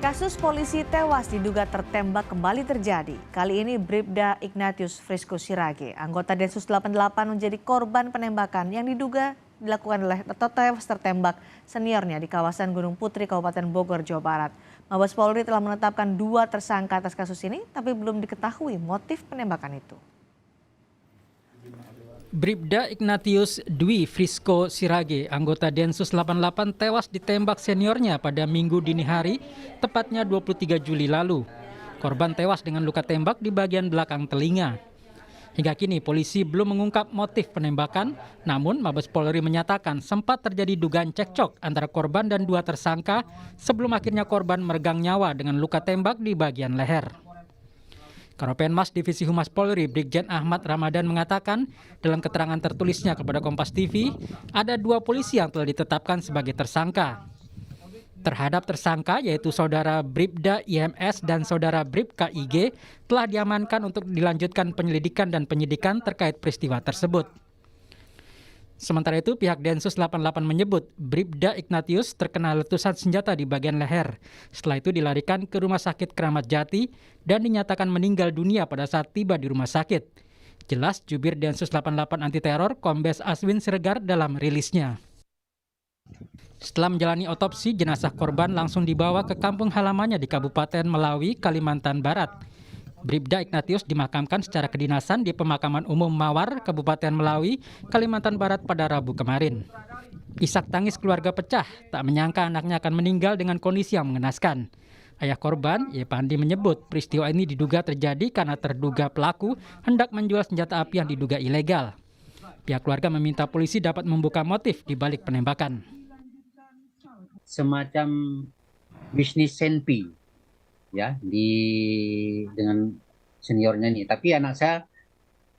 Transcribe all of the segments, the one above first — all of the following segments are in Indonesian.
Kasus polisi tewas diduga tertembak kembali terjadi. Kali ini Bribda Ignatius Frisco Sirage, anggota Densus 88 menjadi korban penembakan yang diduga dilakukan oleh atau tewas tertembak seniornya di kawasan Gunung Putri, Kabupaten Bogor, Jawa Barat. Mabes Polri telah menetapkan 2 tersangka atas kasus ini, tapi belum diketahui motif penembakan itu. Bribda Ignatius Dwi Frisco Sirage, anggota Densus 88 tewas ditembak seniornya pada Minggu dini hari, tepatnya 23 Juli lalu. Korban tewas dengan luka tembak di bagian belakang telinga. Hingga kini polisi belum mengungkap motif penembakan, namun Mabes Polri menyatakan sempat terjadi dugaan cekcok antara korban dan 2 tersangka sebelum akhirnya korban meregang nyawa dengan luka tembak di bagian leher. Karopenmas Divisi Humas Polri Brigjen Ahmad Ramadan mengatakan dalam keterangan tertulisnya kepada Kompas TV, ada 2 polisi yang telah ditetapkan sebagai tersangka. Terhadap tersangka yaitu Saudara Bribda IMS dan Saudara Brib KIG telah diamankan untuk dilanjutkan penyelidikan dan penyidikan terkait peristiwa tersebut. Sementara itu pihak Densus 88 menyebut Bribda Ignatius terkena letusan senjata di bagian leher. Setelah itu dilarikan ke Rumah Sakit Kramat Jati dan dinyatakan meninggal dunia pada saat tiba di rumah sakit. Jelas jubir Densus 88 anti teror Kombes Aswin Siregar dalam rilisnya. Setelah menjalani otopsi, jenazah korban langsung dibawa ke kampung halamannya di Kabupaten Melawi, Kalimantan Barat. Bribda Ignatius dimakamkan secara kedinasan di Pemakaman Umum Mawar, Kabupaten Melawi, Kalimantan Barat pada Rabu kemarin. Isak tangis keluarga pecah, tak menyangka anaknya akan meninggal dengan kondisi yang mengenaskan. Ayah korban, Yepandi, menyebut peristiwa ini diduga terjadi karena terduga pelaku hendak menjual senjata api yang diduga ilegal. Pihak keluarga meminta polisi dapat membuka motif di balik penembakan. Semacam bisnis senpi, ya, dengan seniornya nih. Tapi anak saya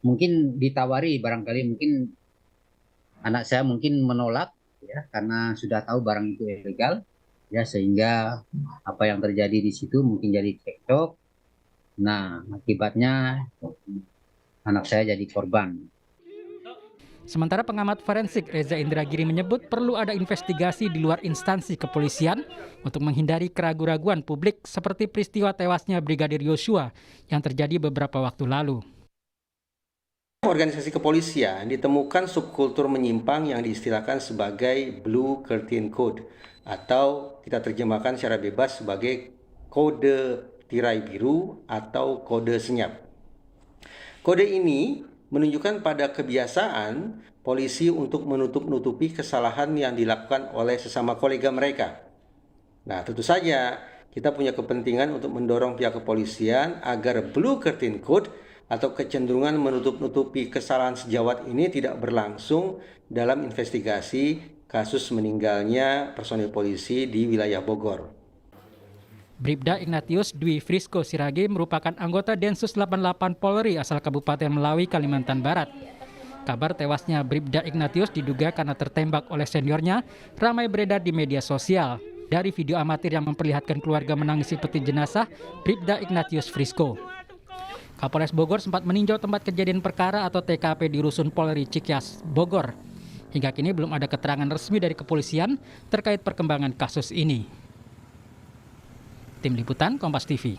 mungkin ditawari, barangkali mungkin anak saya mungkin menolak, ya, karena sudah tahu barang itu ilegal, ya, sehingga apa yang terjadi di situ mungkin jadi cekcok. Nah, akibatnya anak saya jadi korban. Sementara pengamat forensik Reza Indragiri menyebut perlu ada investigasi di luar instansi kepolisian untuk menghindari keraguan-raguan publik seperti peristiwa tewasnya Brigadir Yosua yang terjadi beberapa waktu lalu. Organisasi kepolisian ditemukan subkultur menyimpang yang diistilahkan sebagai Blue Curtain Code atau kita terjemahkan secara bebas sebagai kode tirai biru atau kode senyap. Kode ini menunjukkan pada kebiasaan polisi untuk menutup-nutupi kesalahan yang dilakukan oleh sesama kolega mereka. Nah, tentu saja kita punya kepentingan untuk mendorong pihak kepolisian agar Blue Curtain Code atau kecenderungan menutup-nutupi kesalahan sejawat ini tidak berlangsung dalam investigasi kasus meninggalnya personil polisi di wilayah Bogor. Bribda Ignatius Dwi Frisco Sirage merupakan anggota Densus 88 Polri asal Kabupaten Melawi, Kalimantan Barat. Kabar tewasnya Bribda Ignatius diduga karena tertembak oleh seniornya ramai beredar di media sosial. Dari video amatir yang memperlihatkan keluarga menangisi peti jenazah Bribda Ignatius Frisco. Kapolres Bogor sempat meninjau tempat kejadian perkara atau TKP di Rusun Polri Cikyas, Bogor. Hingga kini belum ada keterangan resmi dari kepolisian terkait perkembangan kasus ini. Tim Liputan Kompas TV.